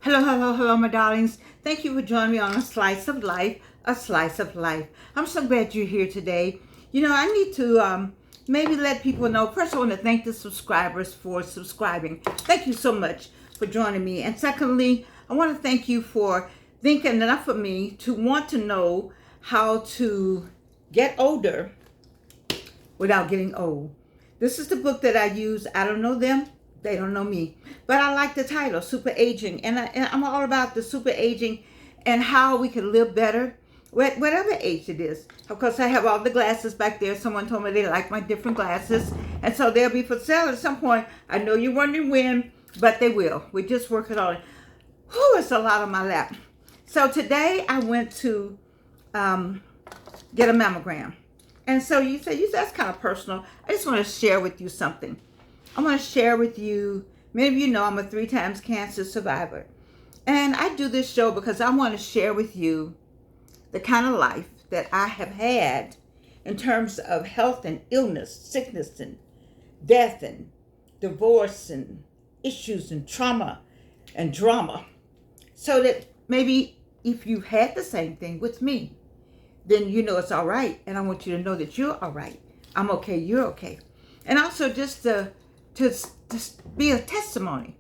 Hello, hello, hello, my darlings. Thank you for joining me on A Slice of Life, A Slice of Life. I'm so glad you're here today. I need to maybe let people know. First, I want to thank the subscribers for subscribing. Thank you so much for joining me. And secondly, I want to thank you for thinking enough of me to want to know how to get older without getting old. This is the book that I use. I don't know them. They don't know me. But I like the title, Super Aging. And I'm all about the super aging and how we can live better, whatever age it is. Of course, I have all the glasses back there. Someone told me they like my different glasses. And so they'll be for sale at some point. I know you're wondering when, but they will. We're just working on it. Whew, it's a lot on my lap. So today I went to get a mammogram. And so you say, that's kind of personal. I just want to share with you something. I want to share with you, many of you know I'm a 3 times cancer survivor. And I do this show because I want to share with you the kind of life that I have had in terms of health and illness, sickness and death and divorce and issues and trauma and drama. So that maybe if you've had the same thing with me, then you know it's all right. And I want you to know that you're all right. I'm okay, you're okay. And also just to be a testimony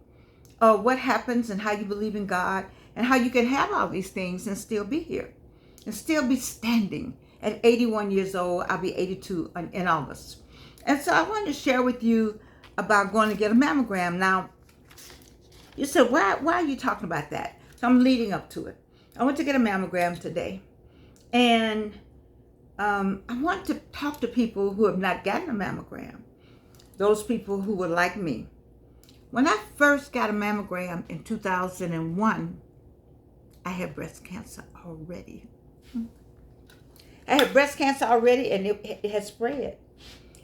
of what happens and how you believe in God and how you can have all these things and still be here and still be standing. At 81 years old, I'll be 82 in August. And so I wanted to share with you about going to get a mammogram. Now, you said, why are you talking about that? So I'm leading up to it. I went to get a mammogram today. And I want to talk to people who have not gotten a mammogram. Those people who were like me. When I first got a mammogram in 2001, I had breast cancer already. I had breast cancer already, and it had spread.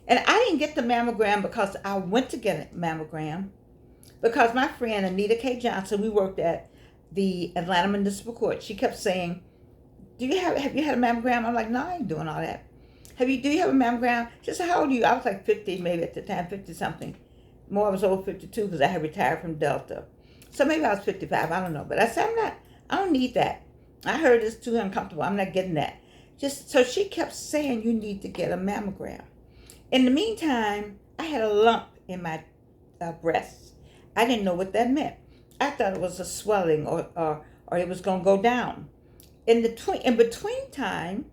And I didn't get the mammogram because I went to get a mammogram because my friend Anita K. Johnson, we worked at the Atlanta Municipal Court. She kept saying, have you had a mammogram? I'm like, no, I ain't doing all that. Do you have a mammogram? She said, how old are you? I was like 50 maybe at the time, 50 something. More, I was over 52 because I had retired from Delta. So maybe I was 55, I don't know. But I said, I don't need that. I heard it's too uncomfortable. I'm not getting that. So she kept saying, you need to get a mammogram. In the meantime, I had a lump in my breast. I didn't know what that meant. I thought it was a swelling or it was going to go down. In between time,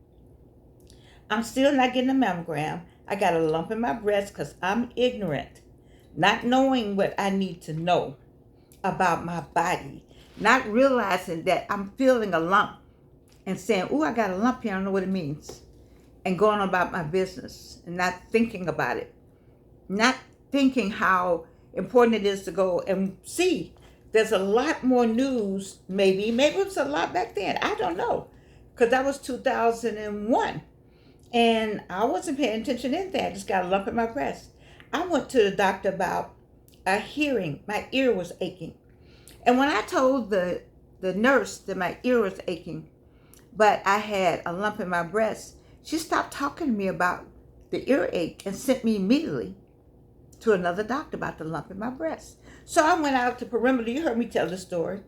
I'm still not getting a mammogram. I got a lump in my breast because I'm ignorant, not knowing what I need to know about my body, not realizing that I'm feeling a lump and saying, oh, I got a lump here, I don't know what it means, and going about my business and not thinking about it, not thinking how important it is to go and see. There's a lot more news, maybe it was a lot back then. I don't know, because that was 2001. And I wasn't paying attention to anything. I just got a lump in my breast. I went to the doctor about a hearing. My ear was aching. And when I told the nurse that my ear was aching, but I had a lump in my breast, she stopped talking to me about the earache and sent me immediately to another doctor about the lump in my breast. So I went out to Perimeter. You heard me tell the story.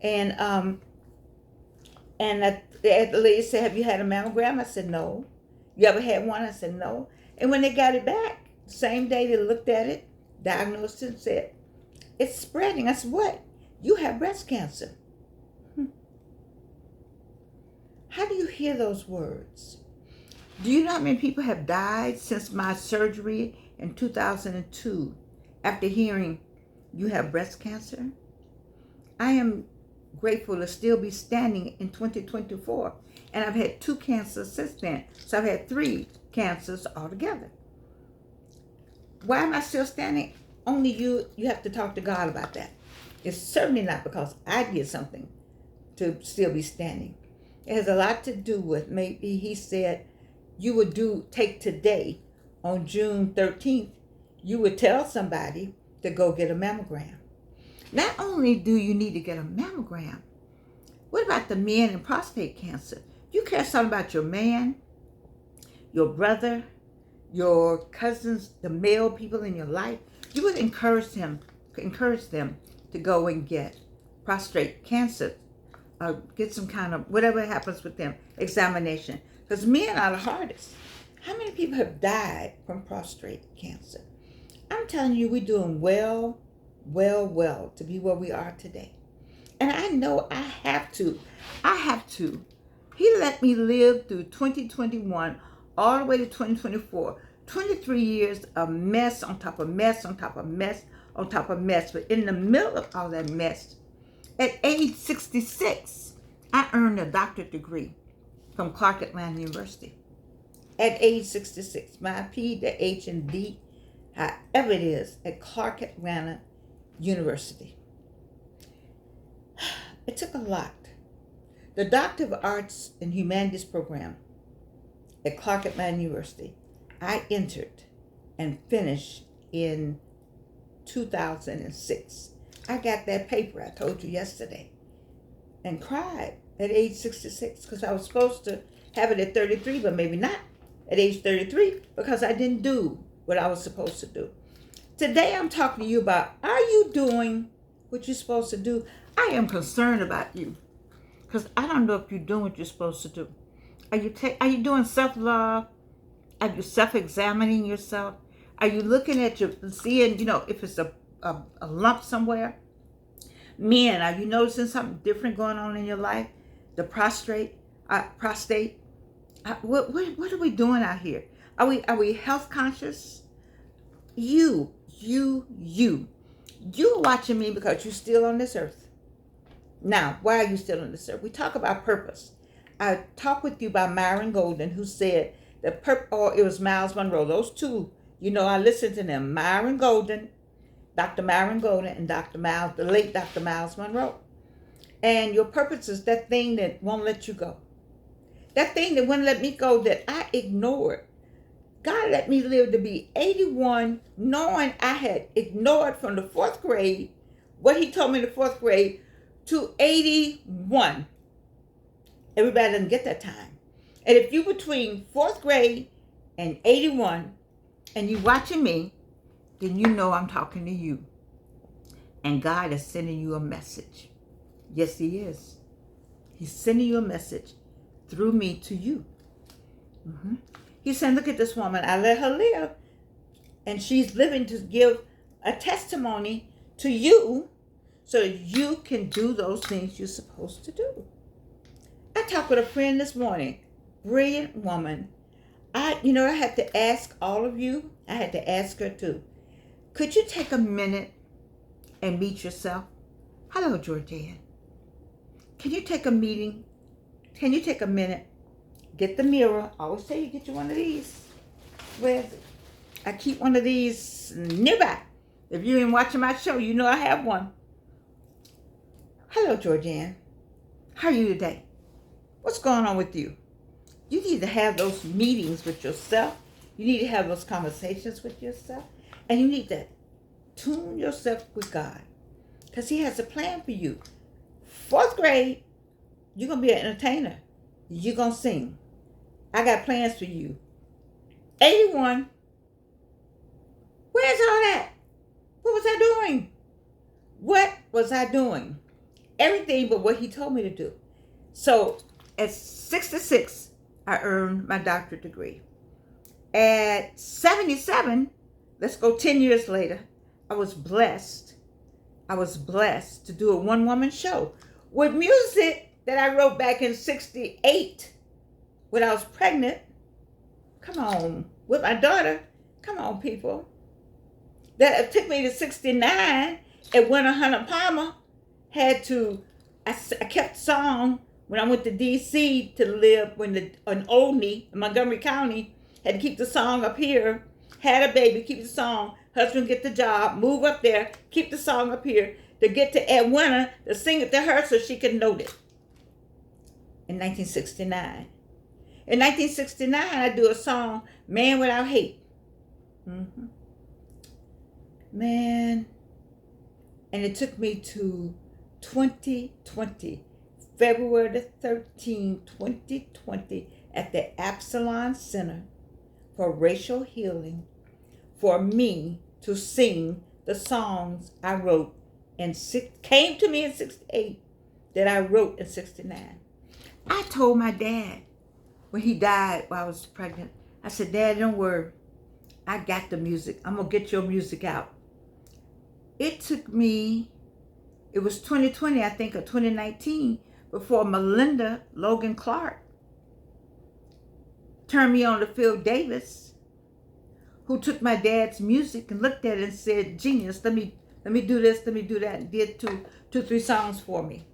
And the lady said, have you had a mammogram? I said, no. You ever had one? I said, no. And when they got it back, the same day they looked at it, diagnosed it, and said, it's spreading. I said, what? You have breast cancer. How do you hear those words? Do you know how many people have died since my surgery in 2002 after hearing you have breast cancer? I am grateful to still be standing in 2024. And I've had 2 cancers since then. So I've had 3 cancers altogether. Why am I still standing? Only you have to talk to God about that. It's certainly not because I did something to still be standing. It has a lot to do with, maybe he said, you would take today on June 13th, you would tell somebody to go get a mammogram. Not only do you need to get a mammogram, what about the men in prostate cancer? You care something about your man, your brother, your cousins, the male people in your life. You would encourage them to go and get prostate cancer, get some kind of, whatever happens with them, examination. Because men are the hardest. How many people have died from prostate cancer? I'm telling you, we're doing well to be where we are today. And I know I have to. He let me live through 2021 all the way to 2024. 23 years of mess on top of mess on top of mess on top of mess. But in the middle of all that mess, at age 66, I earned a doctorate degree from Clark Atlanta University. At age 66, my P, the H, and D, however it is, at Clark Atlanta University. It took a lot. The Doctor of Arts and Humanities program at Clark Atlanta University, I entered and finished in 2006. I got that paper I told you yesterday and cried at age 66 because I was supposed to have it at 33, but maybe not at age 33 because I didn't do what I was supposed to do. Today I'm talking to you about, are you doing what you're supposed to do? I am concerned about you because I don't know if you're doing what you're supposed to do. Are you doing self-love? Are you self-examining yourself? Are you looking at seeing, if it's a lump somewhere? Men, are you noticing something different going on in your life? The prostate. What are we doing out here? Are we health conscious? You watching me because you're still on this earth. Now, why are you still on this earth? We talk about purpose. I talked with you about Myron Golden, who said that or it was Miles Monroe. Those two, I listened to them. Myron Golden, Dr. Myron Golden, and the late Dr. Miles Monroe. And your purpose is that thing that won't let you go. That thing that wouldn't let me go that I ignored. God let me live to be 81, knowing I had ignored from the 4th grade, what he told me in the 4th grade, to 81. Everybody doesn't get that time. And if you between 4th grade and 81, and you watching me, then you know I'm talking to you. And God is sending you a message. Yes, he is. He's sending you a message through me to you. He's saying, look at this woman. I let her live. And she's living to give a testimony to you so you can do those things you're supposed to do. I talked with a friend this morning. Brilliant woman. I had to ask all of you. I had to ask her too. Could you take a minute and meet yourself? Hello, Georgianne. Can you take a meeting? Can you take a minute? Get the mirror. I always tell you, get you one of these. Where is it? I keep one of these nearby. If you ain't watching my show, you know I have one. Hello, Georgianne. How are you today? What's going on with you? You need to have those meetings with yourself. You need to have those conversations with yourself. And you need to tune yourself with God. Because he has a plan for you. 4th grade, you're going to be an entertainer. You're going to sing. I got plans for you. 81. Where's all that? What was I doing? What was I doing? Everything but what he told me to do. So at 66, I earned my doctorate degree. At 77, let's go 10 years later, I was blessed to do a one-woman show with music that I wrote back in 68 when I was pregnant. Come on, with my daughter. Come on, people. That took me to 69, and when Hunter Palmer had to, I kept the song when I went to D.C. to live, an Olney in Montgomery County, had to keep the song up here, had a baby, keep the song, husband get the job, move up there, keep the song up here, to get to Edwina, to sing it to her so she could note it. In 1969. In 1969, I do a song, Man Without Hate. Man. And it took me to 2020, February the 13th, 2020, at the Absalon Center for Racial Healing, for me to sing the songs I wrote and came to me in 68 that I wrote in 69. I told my dad when he died while I was pregnant, I said, Dad, don't worry. I got the music. I'm going to get your music out. It took me, it was 2020, I think, or 2019, before Melinda Logan Clark turned me on to Phil Davis, who took my dad's music and looked at it and said, genius, let me do this, let me do that, and did two, 3 songs for me.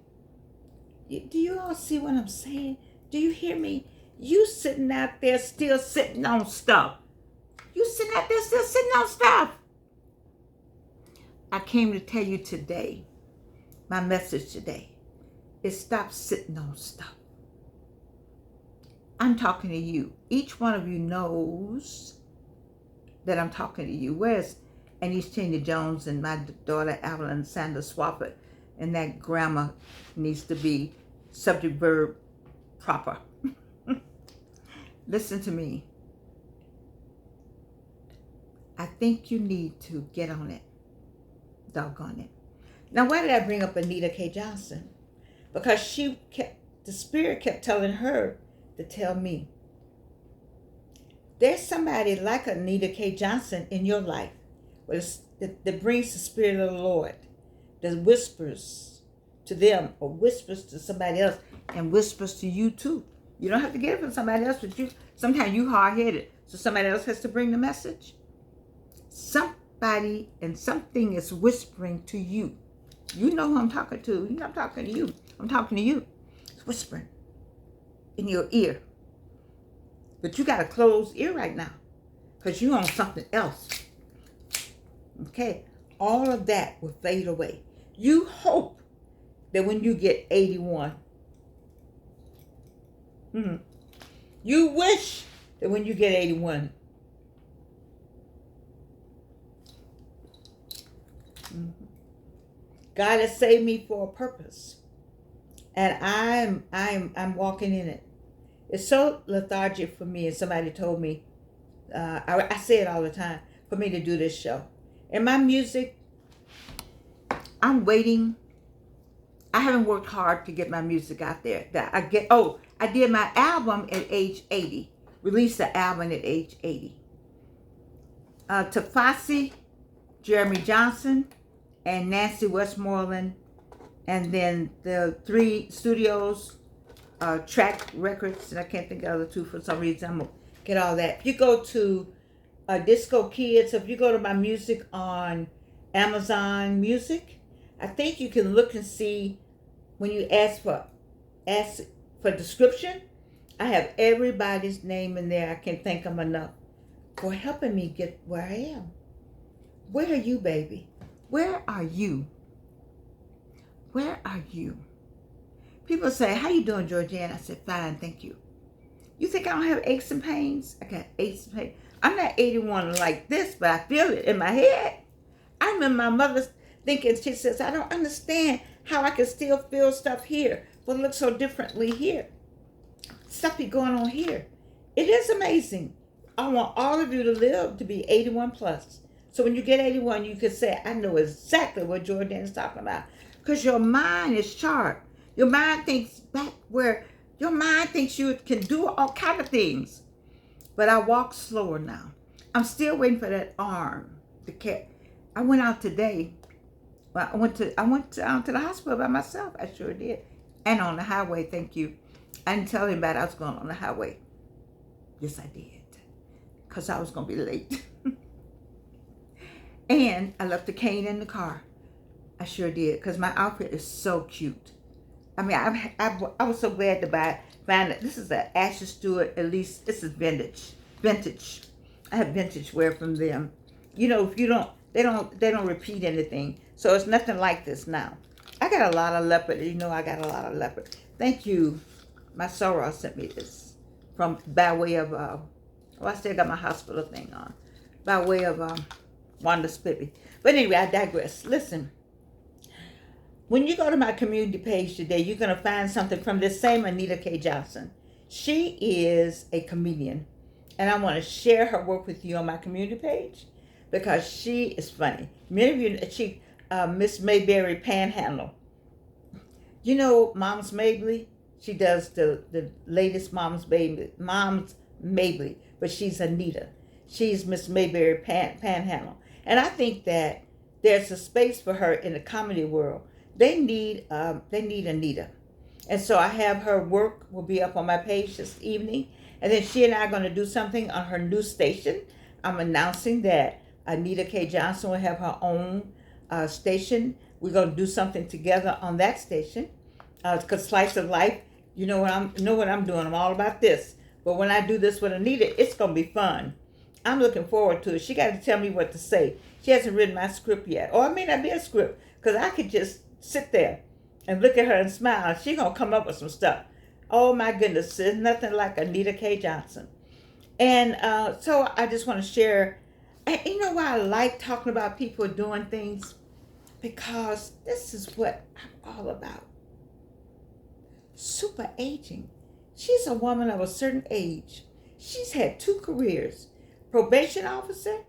Do you all see what I'm saying? Do you hear me? You sitting out there still sitting on stuff. You sitting out there still sitting on stuff. I came to tell you today, my message today is stop sitting on stuff. I'm talking to you. Each one of you knows that I'm talking to you. Where's Anise Cheney Jones and my daughter Evelyn Sanders Swafford? And that grammar needs to be subject verb proper. Listen to me. I think you need to get on it. Doggone it. Now, why did I bring up Anita K. Johnson? Because the Spirit kept telling her to tell me. There's somebody like Anita K. Johnson in your life that brings the Spirit of the Lord, that whispers to them or whispers to somebody else and whispers to you too. You don't have to get it from somebody else, but sometimes you hard-headed, so somebody else has to bring the message. Somebody and something is whispering to you. You know who I'm talking to. You know I'm talking to you. I'm talking to you. It's whispering in your ear. But you got a closed ear right now because you're on something else. Okay? All of that will fade away. You hope that when you get 81, you wish that when you get 81, God has saved me for a purpose, and I'm walking in it. It's so lethargic for me, and somebody told me, I say it all the time, for me to do this show. And my music, I'm waiting. I haven't worked hard to get my music out there. I did my album at age 80. Released the album at age 80. Tafasi, Jeremy Johnson, and Nancy Westmoreland, and then the 3 studios, Track Records, and I can't think of the other 2 for some reason. I'm gonna get all that. If you go to Disco Kids, if you go to my music on Amazon Music, I think you can look and see when you ask for description. I have everybody's name in there. I can't thank them enough for helping me get where I am. Where are you, baby? Where are you? Where are you? People say, how you doing, Georgianne? I said, fine, thank you. You think I don't have aches and pains? I got aches and pains. I'm not 81 like this, but I feel it in my head. I remember my mother thinking, she says, I don't understand how I can still feel stuff here, but look so differently here. Stuff be going on here. It is amazing. I want all of you to live to be 81 plus. So when you get 81, you can say, I know exactly what Jordan is talking about. Because your mind is sharp. Your mind thinks back where your mind thinks you can do all kind of things. But I walk slower now. I'm still waiting for that arm to catch. I went out today. Well, I went out to the hospital by myself. I sure did. And on the highway, thank you. I didn't tell anybody I was going on the highway. Yes, I did. Because I was going to be late. And I left the cane in the car. I sure did. Because my outfit is so cute. I mean, I was so glad to find it. This is an Asher Stewart, at least this is vintage. I have vintage wear from them. You know, if you don't, they don't repeat anything. So it's nothing like this now. I got a lot of leopard. You know, I got a lot of leopard. Thank you. My soror sent me this by way of, I still got my hospital thing on. By way of Wanda Spiffy. But anyway, I digress. Listen. When you go to my community page today, you're going to find something from this same Anita K. Johnson. She is a comedian, and I want to share her work with you on my community page because she is funny. Many of you, Miss Mayberry Panhandle. You know Mom's Mabley? She does the latest Mom's Mabley, but she's Anita. She's Miss Mayberry Panhandle. And I think that there's a space for her in the comedy world. They need Anita. And so I have her work will be up on my page this evening. And then she and I are going to do something on her new station. I'm announcing that Anita K. Johnson will have her own station. We're going to do something together on that station. Because Slice of Life, you know what I'm doing. I'm all about this. But when I do this with Anita, it's going to be fun. I'm looking forward to it. She got to tell me what to say. She hasn't written my script yet. Or it may not be a script. Because I could just sit there and look at her and smile. She's going to come up with some stuff. Oh my goodness. There's nothing like Anita K. Johnson. And so I just want to share. And you know why I like talking about people doing things? Because this is what I'm all about. Super aging. She's a woman of a certain age. She's had 2 careers. Probation officer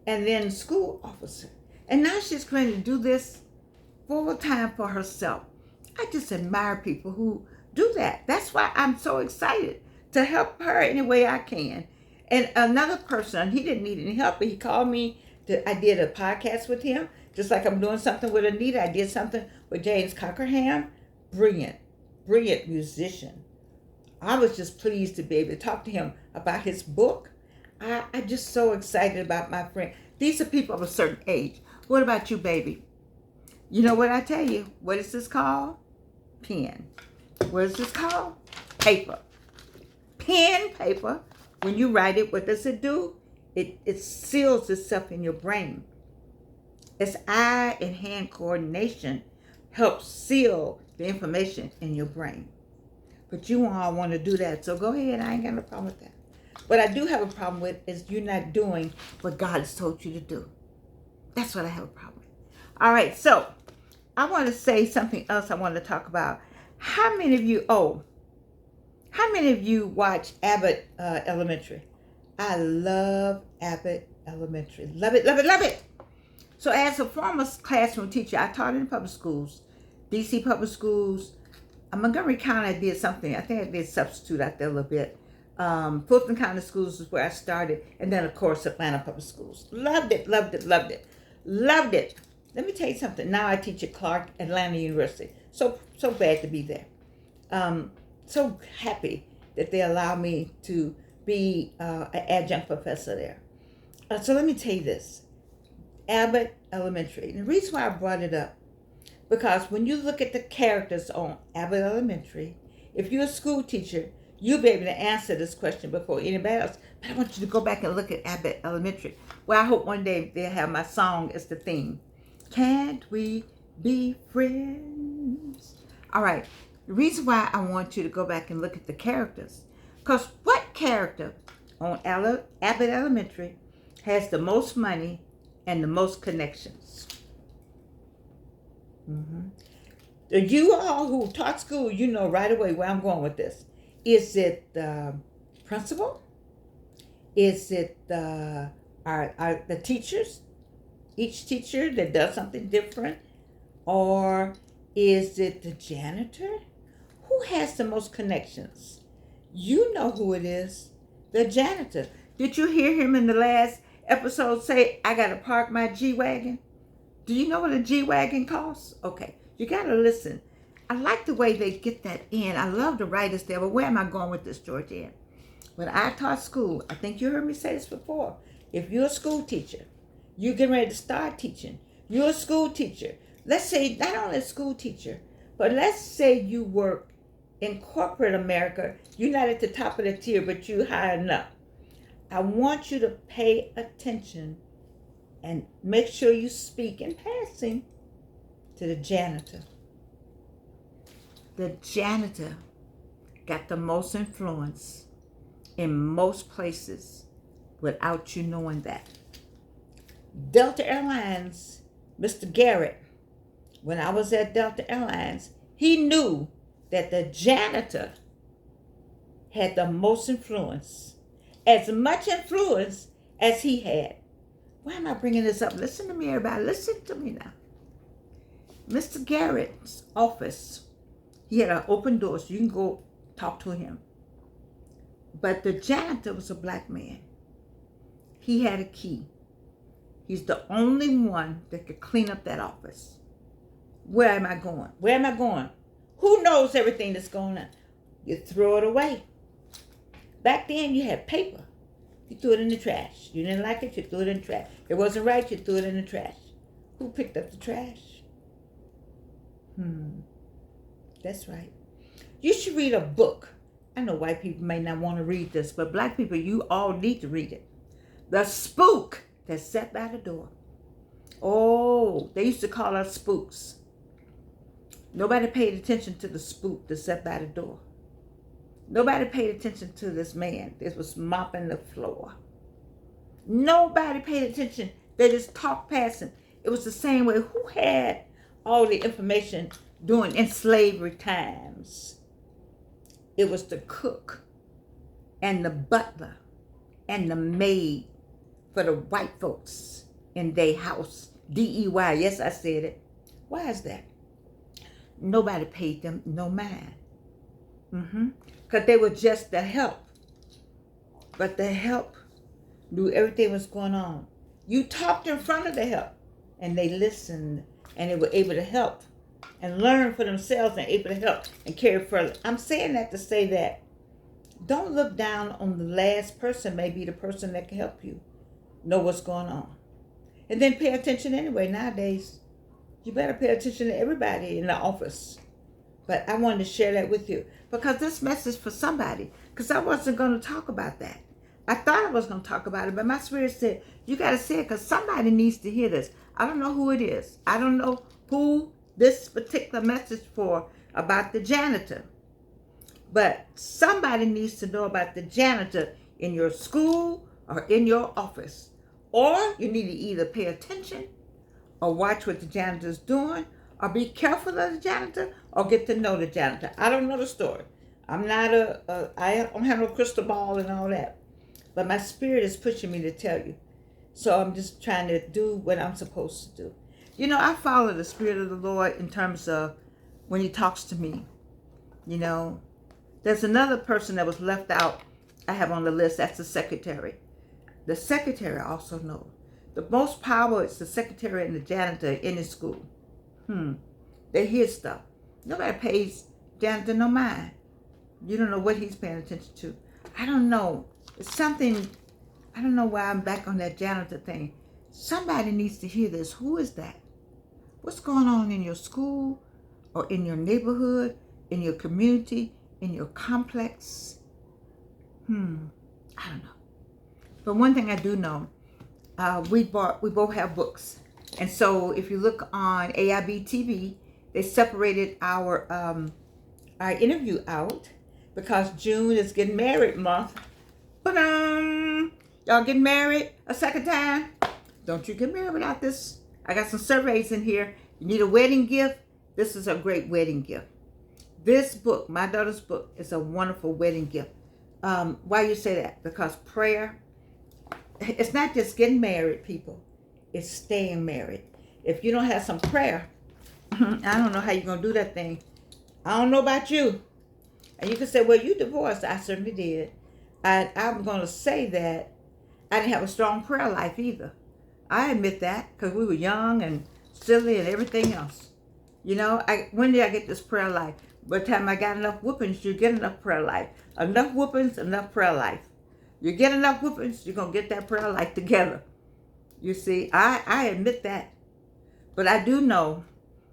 and then school officer. And now she's going to do this full time for herself. I just admire people who do that. That's why I'm so excited to help her any way I can. And another person, he didn't need any help, but he called me. I did a podcast with him, just like I'm doing something with Anita. I did something with James Cockerham. Brilliant musician. I was just pleased to be able to talk to him about his book. I'm just so excited about my friend. These are people of a certain age. What about you, baby? You know what I tell you? What is this called? Pen. What is this called? Paper. Pen, paper. When you write it, what does it do? It seals itself in your brain. It's eye and hand coordination helps seal the information in your brain. But you all want to do that, so go ahead. I ain't got no problem with that. What I do have a problem with is you not doing what God has told you to do. That's what I have a problem with. All right, so I want to say something else I want to talk about. How many of you watch Abbott Elementary? I love Abbott Elementary. Love it, love it, love it. So as a former classroom teacher, I taught in public schools, DC public schools. I'm going to recount I did something. I think I did substitute out there a little bit. Fulton County Schools is where I started. And then, of course, Atlanta Public Schools. Loved it, loved it, loved it. Loved it. Let me tell you something. Now I teach at Clark Atlanta University. So glad to be there. So happy that they allow me to be an adjunct professor there. So let me tell you this. Abbott Elementary. And the reason why I brought it up, because when you look at the characters on Abbott Elementary, if you're a school teacher, you'll be able to answer this question before anybody else. But I want you to go back and look at Abbott Elementary. Well, I hope one day they'll have my song as the theme. Can't we be friends? All right. The reason why I want you to go back and look at the characters, because what character on Abbott Elementary has the most money and the most connections? You all who taught school, you know right away where I'm going with this. Is it the principal? Is it the teachers? Each teacher that does something different? Or is it the janitor? Who has the most connections? You know who it is. The janitor. Did you hear him in the last episode say, I got to park my G-Wagon? Do you know what a G-Wagon costs? Okay, you got to listen. I like the way they get that in. I love the writers there, but where am I going with this, Georgianne? When I taught school, I think you heard me say this before. If you're a school teacher, you're getting ready to start teaching. You're a school teacher. Let's say not only a school teacher, but let's say you work in corporate America. You're not at the top of the tier, but you're high enough. I want you to pay attention and make sure you speak in passing to the janitor. The janitor got the most influence in most places without you knowing that. Delta Airlines, Mr. Garrett, when I was at Delta Airlines, he knew that the janitor had the most influence, as much influence as he had. Why am I bringing this up? Listen to me, everybody. Listen to me now. Mr. Garrett's office, he had an open door so you can go talk to him. But the janitor was a black man. He had a key. He's the only one that could clean up that office. Where am I going? Where am I going? Who knows everything that's going on? You throw it away. Back then, you had paper. You threw it in the trash. You didn't like it, you threw it in the trash. It wasn't right, you threw it in the trash. Who picked up the trash? That's right. You should read a book. I know white people may not want to read this, but black people, you all need to read it. The Spook That Sat by the Door. Oh, they used to call us spooks. Nobody paid attention to the spook that sat by the door. Nobody paid attention to this man that was mopping the floor. Nobody paid attention. They just talked past him. It was the same way. Who had all the information during in slavery times? It was the cook and the butler and the maid for the white folks in their house. DEY, yes, I said it. Why is that? Nobody paid them no mind. Because they were just the help. But the help knew everything was going on. You talked in front of the help, and they listened, and they were able to help and learn for themselves and able to help and carry further. I'm saying that to say that don't look down on the last person, maybe the person that can help you know what's going on. And then pay attention anyway. Nowadays, you better pay attention to everybody in the office. But I wanted to share that with you because this message for somebody, because I wasn't going to talk about that. I thought I was going to talk about it, but my spirit said, you got to say it because somebody needs to hear this. I don't know who it is. I don't know who this particular message for about the janitor. But somebody needs to know about the janitor in your school or in your office. Or you need to either pay attention or watch what the janitor's doing or be careful of the janitor or get to know the janitor. I don't know the story. I'm not I don't have no crystal ball and all that. But my spirit is pushing me to tell you. So I'm just trying to do what I'm supposed to do. You know, I follow the Spirit of the Lord in terms of when he talks to me. You know, there's another person that was left out I have on the list. That's the secretary. The secretary also knows. The most power is the secretary and the janitor in the school. They hear stuff. Nobody pays janitor no mind. You don't know what he's paying attention to. I don't know. It's something, I don't know why I'm back on that janitor thing. Somebody needs to hear this. Who is that? What's going on in your school or in your neighborhood, in your community, in your complex? I don't know. But one thing I do know, we both have books. And so if you look on AIB TV, they separated our interview out because June is getting married month. Y'all getting married a second time? Don't you get married without this. I got some surveys in here. You need a wedding gift? This is a great wedding gift. This book, my daughter's book, is a wonderful wedding gift. Why you say that? Because prayer, it's not just getting married, people. It's staying married. If you don't have some prayer, I don't know how you're going to do that thing. I don't know about you. And you can say, well, you divorced. I certainly did. I'm going to say that I didn't have a strong prayer life either. I admit that because we were young and silly and everything else. You know, when did I get this prayer life? By the time I got enough whoopings, you get enough prayer life. Enough whoopings, enough prayer life. You get enough whoopings, you're going to get that prayer life together. You see, I admit that. But I do know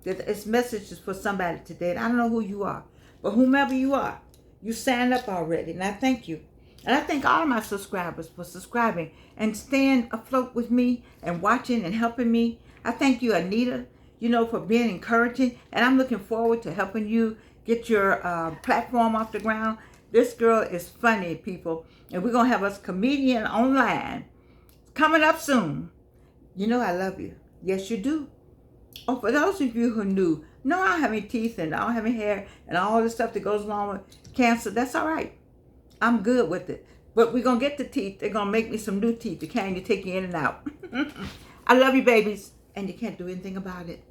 that this message is for somebody today. And I don't know who you are. But whomever you are, you signed up already. And I thank you. And I thank all of my subscribers for subscribing and staying afloat with me and watching and helping me. I thank you, Anita, for being encouraging. And I'm looking forward to helping you get your platform off the ground. This girl is funny, people. And we're going to have us comedian online coming up soon. You know I love you. Yes, you do. Oh, for those of you who knew, no, I don't have any teeth and I don't have any hair and all the stuff that goes along with cancer. That's all right. I'm good with it. But we're going to get the teeth. They're going to make me some new teeth to kind of take you in and out. I love you, babies. And you can't do anything about it.